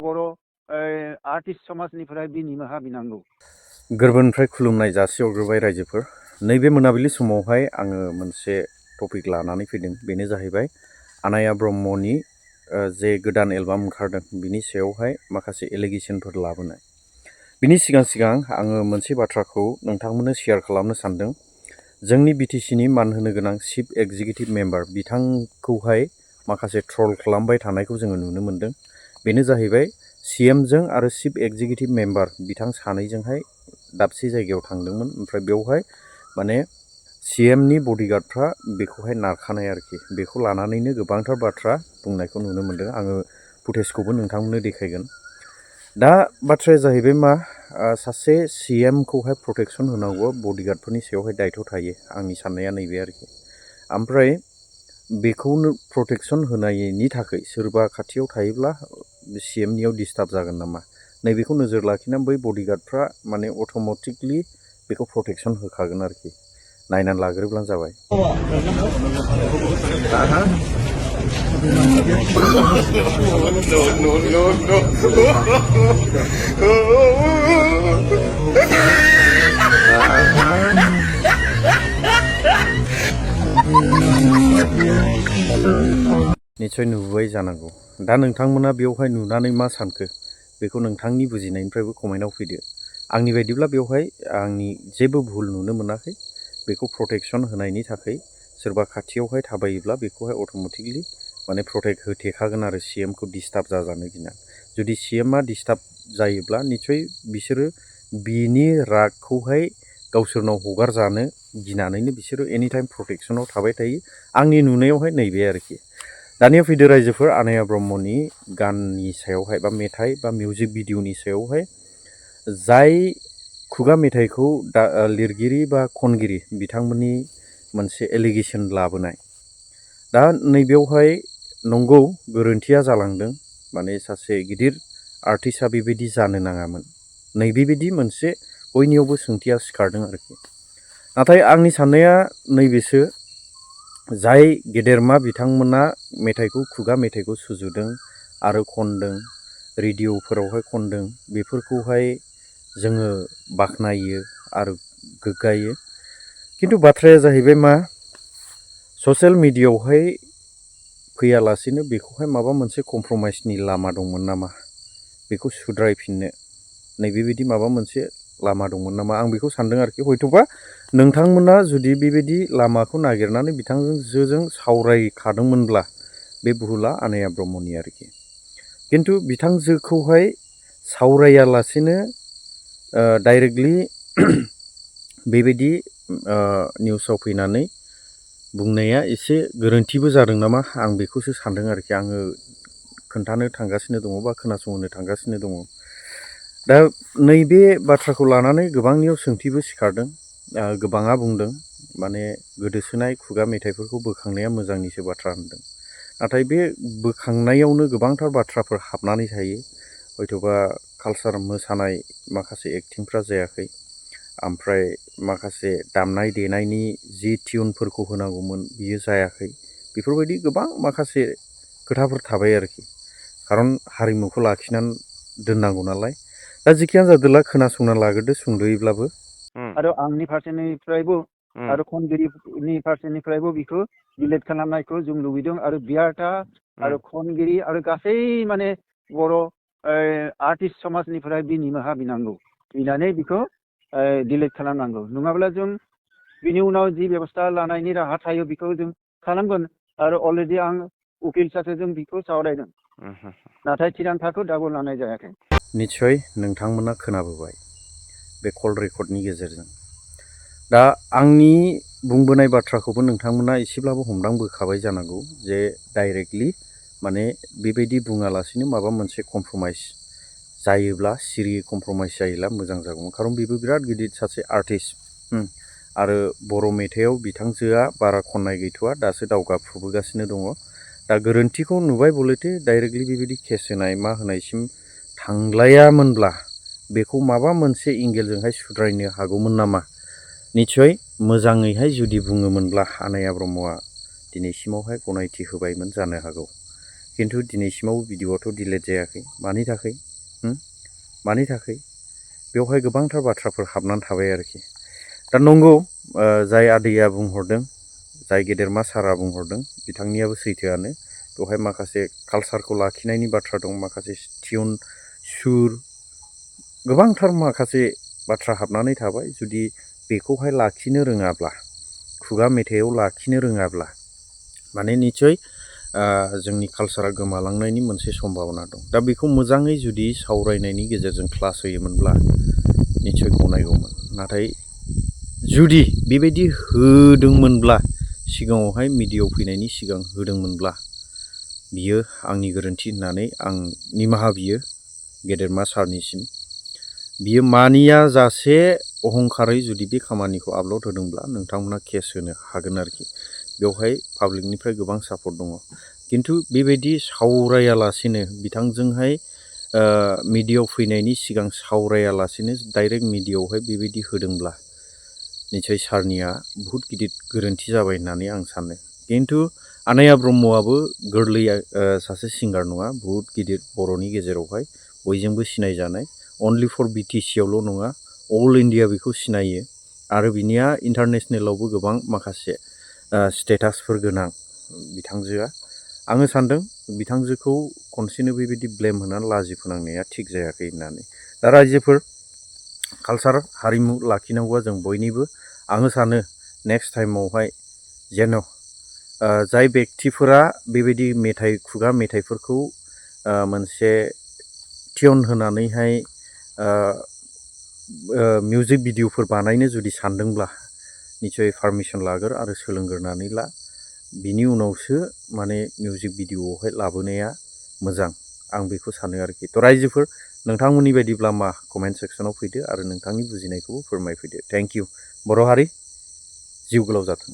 बर' artist समाजनिफ्राय निमाहा बिनांगौ। गोरबोनिफ्राय खुलुमनाय जासिहरग्रोबाय रायजोफोर। नैबे मोनाबिलि समावहाय आङो मोनसे टपिक लानानै फैदों, बेनो जाहैबाय आनाया ब्रह्मनि जे गोदान एलबाम ओंखारदों बिनि सायावहाय माखासे एलिगेसनफोर लाबोनाय। बिनि सिगां आङो मोनसे बाथ्राखौ नोंथांमोननो शेयार खालामनो सानदों। जोंनि बिटिसिनि मान होनो गोनां चिफ एक्जिकिउटिभ मेम्बार बिथांखौहाय माखासे ट्रल खालामबाय थानायखौ जोङो नुनो मोनदों। बेनो जाहैबाय CMजों आरो चिफ एक्जिकिउटिभ मेम्बार बिथां सानैजोंहाय दाबसे जायगायाव थांदोंमोन, ओमफ्राय बेवहाय माने CMनि बडिगार्डफ्रा बेखौहाय नारखानाय आरोखि। बेखौ लानानैनो गोबांथार बाथ्रा बुंनायखौ नुनो मोनदों। आङो फुटेजखौबो नोंथांमोननो देखायगोन। दा बाथ्राया जाहैबाय मा, सासे CMखौहाय प्रटेक्सन होनांगौ बडिगार्डफोरनि सायावहाय दायथ' थायो। आंनि साननाया नैबे आरोखि। ओमफ्राय बेखौनो प्रटेक्सन होनायनि थाखाय सोरबा खाथियाव थायोब्ला CMनियाव डिस्टार्ब जागोन नामा, नैबेखौ नोजोर लाखिनानै बै बडिगार्डफ्रा माने अट'मेटिकलि बेखौ प्रटेक्सन होखागोन आरोखि। नायनानै लाग्रोब्लानो जाबाय। निश्चय नुबाय जानांगौ। दा नोंथांमोना बेवहाय नुनानै मा सानखो बेखौ नोंथांनि बुजिनायनिफ्रायबो कमेन्टआव फैदो। आंनि बायदिब्ला बेवहाय आंनि जेबो भुल नुनो मोनाखै। बेखौ प्रटेक्सन होनायनि थाखाय सोरबा खाथियावहाय थाबायोब्ला बेखौहाय अट'मेटिकलि माने प्रटेक्ट होथेखागोन आरो CMखौ डिस्टार्ब जाजानो गिना। जुदि CMआ डिस्टार्ब जायोब्ला निश्चय बिसोरो बिनि रागखौहाय गावसोरनाव हगारजानो गिनानैनो बिसोरो एनिटाइम प्रटेक्सनाव थाबाय थायो। आंनि नुनायावहाय नैबे आरोखि। दानिया फैदो रायजोफोर, आनाया ब्रह्मनि गाननि सायावहाय बा मेथाइ बा मिउजिक भिडिअ'नि सायावहाय जाय खुगा मेथाइखौ लिरगिरि बा खनगिरि बिथांमोननि मोनसे एलिगेसन लाबोनाय। दा नैबेयावहाय नंगौ गोरोन्थिया जालांदों, माने सासे गिदिर आर्टिस्टआ बेबायदि जानो नाङामोन। नैबेबायदि मोनसे बयनियावबो सोंथिया सिखारदों आरोखि। नाथाय आंनि साननाया नैबेसो, जाय गेदेरमा बिथांमोना मेथाइखौ खुगा मेथाइखौ सुजुदों आरो खनदों, रेडिअ'फोरावहाय खनदों, बेफोरखौहाय जोङो बाख्नायो आरो गोग्गायो। खिन्थु बाथ्राया जाहैबाय मा, ससियेल मिडियायावहाय फैयालासेनो बेखौहाय माबा मोनसे कमप्रमाइसनि लामा दंमोन नामा, बेखौ सुद्रायफिननो नैबेबायदि माबा मोनसे लामा दंमोन नामा, आं बेखौ सानदों आरोखि। हयथ'बा नोंथांमोना जुदि बेबायदि लामाखौ नागिरनानै बिथांजों सावरायखादोंमोनब्ला बे भुला आनाया ब्रह्मनि आरोखि। खिन्थु बिथांजोखौहाय सावरायालासेनो डाइरेक्टलि बेबायदि निउसाव फैनानै बुंनाया एसे गोरोन्थिबो जादों नामा, आं बेखौसो सानदों आरोखि। आङो खोन्थानो थांगासिनो दङ बा खोनासंहोनो थांगासिनो दङ। दा नैबे बाथ्राखौ लानानै गोबांनियाव सोंथिबो सिखारदों। गोबाङा बुंदों माने गोदोसोनाय खुगा मेथाइफोरखौ बोखांनाया मोजांनिसो बाथ्रा होनदों। नाथाय बे बोखांनायावनो गोबांथार बाथ्राफोर हाबनानै थायो। हयथ'बा कालसार मोसानाय माखासे एक्टिंफ्रा जायाखै, ओमफ्राय माखासे दामनाय देनायनि जि टिउनफोरखौ होनांगौमोन बियो जायाखै। बेफोरबायदि गोबां माखासे खोथाफोर थाबाय आरोखि। खारन हारिमुखौ लाखिनानै दोननांगौ नालाय। दा जिखियानो जादोला खोनासंना लाग्रोदो सुंद'यैब्लाबो। आरो आंनि फारसेनिफ्रायबो आरो खनगिरिनि फारसेनिफ्रायबो बेखौ डिलिट खालामनायखौ जों लुबैदों। आरो बियार्टा आरो खनगिरि आरो गासै माने बर' आर्टिस्ट समाजनिफ्राय निमाहा बिनांगौ, बिनानै बेखौ डिलिट खालामनांगौ। नङाब्ला जों बिनि उनाव जि बेबस्था लानायनि राहा थायो बेखौ जों खालामगोन। आरो अलरेडि आं उकिल सासेजों बेखौ सावरायदों, नाथाय थिरांथाखौ दाबो लानाय जायाखै। निस्सय नोंथांमोना खोनाबोबाय बे कल रेकर्डनि गेजेरजों। दा आंनि बुंबोनाय बाथ्राखौबो नोंथांमोना एसेब्लाबो हमदांबोखाबाय जानांगौ, जे डाइरेक्टलि माने बेबायदि बुङालासिनो माबा मोनसे कमप्रमाइस जायोब्ला, सिरियै कमप्रमाइस जायोब्ला मोजां जागौमोन। खारन बेबो बिराद गिदिर सासे आर्टिस्ट। आरो बर' मेथाइआव बिथांजोआ बारा खननाय गैथ'वा, दासो दावगाफुबोगासिनो दङ। दा गोरोन्थिखौ नुबाय बलेथे डाइरेक्टलि बेबायदि केस होनाय मा होनायसिम थांलायामोनब्ला बेखौ माबा मोनसे एंगेलजोंहाय सुद्रायनो हागौमोन नामा। निस्सय मोजाङैहाय जुदि बुङोमोनब्ला आनाया ब्रह्मआ दिनैसिमावहाय गनायथि होबायमोन जानो हागौ, खिन्थु दिनैसिमाव भिडिअ'आथ' डिलिट जायाखै। मानि थाखाय? मानि थाखाय? बेवहाय गोबांथार बाथ्राफोर हाबनानै थाबाय आरोखि। दा नंगौ, जाय आदैया बुंहरदों, जाय गेदेरमा सारा बुंहरदों, बिथांनियाबो सैथोआनो। बेवहाय माखासे कालसारखौ लाखिनायनि बाथ्रा दं, माखासे टिउन, सुर, गोबांथार माखासे बाथ्रा हाबनानै थाबाय। जुदि बेखौहाय लाखिनो रोङाब्ला, खुगा मेथाइआव लाखिनो रोङाब्ला, माने निस्सय जोंनि कालसारा गोमालांनायनि मोनसे सम्भाबना दं। दा बेखौ मोजाङै जुदि सावरायनायनि गेजेरजों क्लास होयोमोनब्ला निस्सय गनायगौमोन। नाथाय जुदि बेबायदि होदोंमोनब्ला, सिगाङावहाय मिडियायाव फैनायनि सिगां होदोंमोनब्ला, बियो आंनि गोरोन्थि होननानै आं निमाहा बियो गेदेरमा सारनिसिम। बियो मानियाजासे अहंखारै जुदि बे खामानिखौ आपल'ड होदोंब्ला नोंथांमोना केस होनो हागोन आरोखि। बेवहाय पाब्लिकनिफ्राय गोबां सापर्ट दङ। खिन्थु बेबायदि सावरायालासेनो बिथांजोंहाय मिडियायाव फैनायनि सिगां सावरायालासेनो डाइरेक्ट मिडियायावहाय बेबायदि होदोंब्ला निस्सय सारनिया बहुद गिदिर गोरोन्थि जाबाय होननानै आं सानो। खिन्थु आनाया ब्रह्मआबो गोरलै सासे सिंगार नङा, बहुद गिदिर बर'नि गेजेरावहाय बयजोंबो सिनायजानाय। अनलि फर BTC आवल' नङा, अल इन्डिया बेखौ सिनायो। आरो बिनिया इन्टारनेसनेलावबो गोबां माखासे स्टेटासफोर गोनां बिथांजोआ। आङो सान्दों बिथांजोखौ खनसेनो बेबायदि ब्लेम होनानै लाजि फोनांनाया थिग जायाखै होननानै। दा रायजोफोर, कालसार हारिमु लाखिनांगौआ जों बयनिबो। आङो सानो नेक्स्ट टाइमावहाय जेन' जाय बेक्तिफोरा बेबायदि मेथाइ, खुगा मेथाइफोरखौ मोनसे टिउन होनानैहाय मिउजिक भिडिअफोर बानायनो जुदि सानदोंब्ला निस्सय पारमिसन लागोर आरो सोलोंग्रोनानै ला। बिनि उनावसो माने मिउजिक भिडिअआवहाय लाबोनाया मोजां, आं बेखौ सानो आरोखि। थ' रायजोफोर, नोंथांमोननि बायदिब्ला मा? कमेन्ट सेक्सनाव फैदो आरो नोंथांनि बुजिनायखौबो फोरमायफैदो। Thank you. बर' हारि जिउ गोलाव जाथों।